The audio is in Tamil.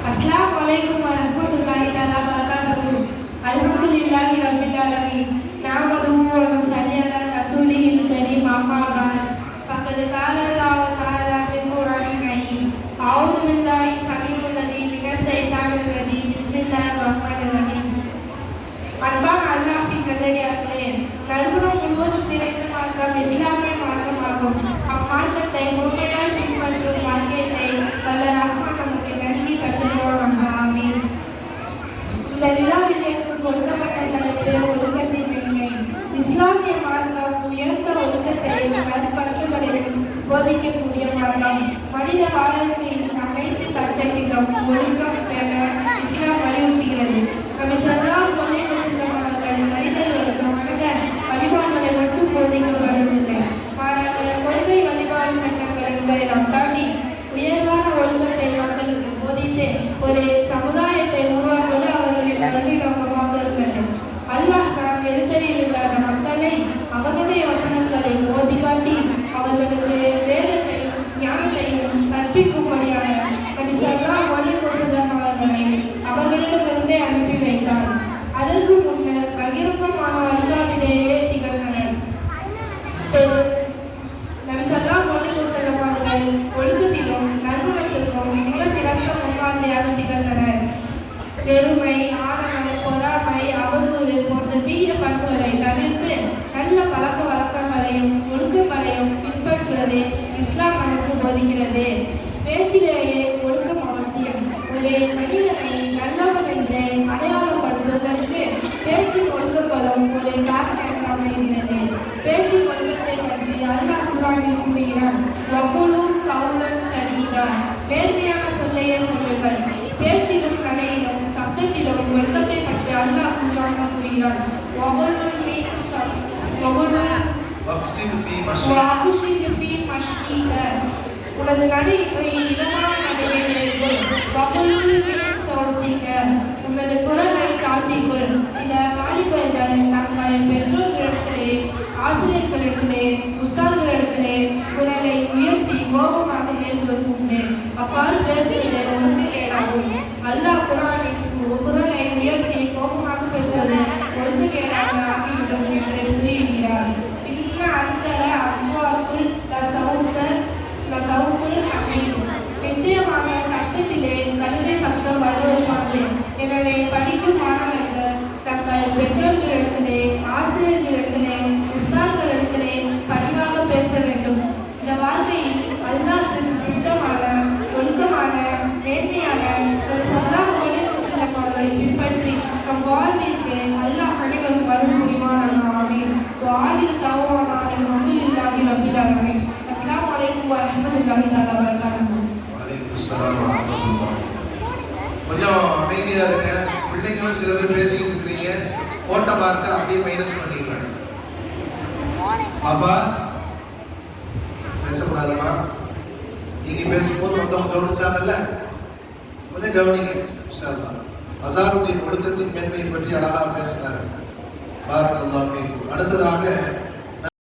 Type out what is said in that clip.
Assalamualaikum warahmatullahi wabarakatuh. Alhamdulillahi rabbil alamin. Nahmaduhu wa nusalli ala rasulihil karim amma ba'd. Faqad qala Allahu ta'ala fil Qur'anil karim. A'udzu billahi samii'il 'alim minash shaitanir rajim. Bismillahir rahmanir rahim. அன்பான அல்லாஹ்வின் நல்லடியார்களே, நறுமணம் முழுவதும் நிறைந்த மார்க்கம் இஸ்லாமிய மார்க்கமாகும். அம்மார்க்கத்தை முழுமையாக பின்பற்றும் வாழ்க்கையை வல்ல ரஹ்மான் நமக்கு நல்கி கற்றுவானாக. ஆமீன். இந்த விழாவில் எனக்கு கொடுக்கப்பட்ட தலைப்பு ஒழுக்கத்தின் மேன்மை. இஸ்லாமிய மார்க்கம் உயர்ந்த ஒழுக்கத்தையும் நற்பண்புகளையும் போதிக்கக்கூடிய மார்க்கம். மனித வாழ்க்கையின் அனைத்து கட்டத்திலும் ஒழுக்கம் என இஸ்லாம் வலியுறுத்துகிறது. நபி ஸல்லல்லாஹு அலைஹி வஸல்லம் அவர்கள் மனிதர்களுக்கு வணக்க வழிபாடுகளை மட்டும் போதிக்கப்படவில்லை, மாறாக கொள்கை வழிபாடு சட்டங்கள் என்பதை தாண்டி உயர்வான ஒழுக்கத்தை மக்களுக்கு போதித்து ஒரு சமுதாயத்தை உருவாக்குவது அவர்களின் கல்வி நோக்கமாக இருந்தது. அல்லாஹ் நாம் எழுத்தறிவில்லாத மக்களை அவனுடைய வசனங்களை ஓதி காட்டி அவர்களுக்கு வேதத்தையும் ஞானத்தையும் கற்பிக்கும்படியாக நபி ஸல்லல்லாஹு அலைஹி வஸல்லம் அவர்களை அவர்களிடமிருந்தே அனுப்பி வைத்தார். அதற்கு முன்னர் பகிரங்கமான வழிகாட்டிலேயே திகழ்ந்தனர். நபி ஸல்லல்லாஹு அலைஹி வஸல்லம் அவர்கள் ஒழுக்கத்திலும் நற்குணத்திற்கும் மிகச் சிறந்த முன்மாதிரியாக திகழ்ந்தனர். பெருமை, ஆணவம், பொறாமை, அவதூறு போன்ற தீய பண்புகளை தவிர்த்து நல்ல பழக்க வழக்கங்களையும் ஒழுக்கங்களையும் பின்பற்றுவதே இஸ்லாம் நமக்கு போதிக்கிறது. பேச்சிலேயே ஒழுக்கம் அவசியம். ஒரு மனிதனை நல்லவன் என்று அடையாளப்படுத்துவதற்கு பேச்சின் ஒழுக்கங்களும் ஒரு காரணமாக அமைகிறது. பேச்சின் ஒழுக்கத்தை பற்றி அல்லாஹ் குர்ஆனில் கூறுகிறான், வகுலு கௌலன் சதீதா, நேர்மையான சொல்லையே சொல்லுங்கள். பேச்சிலும் நடையிலும் சப்தத்திலும் ஒழுக்கத்தை பற்றி அல்லாஹ் குர்ஆனில் கூறுகிறான், உனது நடையை இதமான நடையை சௌத்திக்க, உனது குரலை தாழ்த்திக்கொள். சில வாலிபர்கள் தங்கள் பெற்றோர்களிடத்திலே, ஆசிரியர்களிடத்திலே, உஸ்தாதுகளிடத்திலே குரலை உயர்த்தி கோபமாக பேசுவது உண்டு. அவ்வாறு பேசுவது ஒழுக்கக்கேடாகும். அல்லாஹ் குர்ஆனில் குரலை உயர்த்தி கோபமாக பேசுவது ஒழுக்கக்கேடாக ஆகிவிடும் என்று கூறுகிறார். இன்ன அன்கர அஸ்வாத்துல் லசௌத்துல் ஹமீர், நிச்சயமாக சத்தத்திலே கழுதை சத்தம் வருவதுமாறு. எனவே படிக்கும் மாணவர்கள் தங்கள் பெற்றோர்களிடத்திலே, ஆசிரியர்களிடத்திலே, உஸ்தாதுகளிடத்திலே பணிவாக பேச வேண்டும். இந்த வாழ்க்கையில் அல்லாஹ்வின் பிடித்தமான ஒழுக்கமான நேர்மையான நபி ஸல்லல்லாஹு அலைஹி வஸல்லம் அவர்களை பின்பற்றி நம் வாழ்விற்கு அல்லாஹ் அனைவரும் அருள் புரிவானாக. ஆமீன். வாலில் தஅவானா அல்ஹம்துலில்லாஹி ரப்பில் ஆலமீன். அஸ்ஸலாமு அலைக்கும் வரஹ்மத்துல்லாஹி வபரகாத்துஹு. வலைக்கும் ஸலாம் வரஹ்மத்துல்லாஹி. கொஞ்சம் அமைதியா இருங்க. பிள்ளைங்களும் சில பேர் பேசிக்கிட்டு இருக்கிறீங்க. போட்ட மார்க்க அப்படியே மைனஸ் பண்ணிடுறாங்க. பாப்பா பேசக்கூடாதுமா. நீங்க பேசும்போது மொத்தம் கவனிச்சாங்கல்ல, கொஞ்சம் கவனிங்க. இன்ஷா அல்லாஹ். அஸாருடைய ஒழுக்கத்தின் மேன்மையை பற்றி அழகாக பேசினார். பாரக்கல்லாஹு ஃபீக்கும். அடுத்ததாக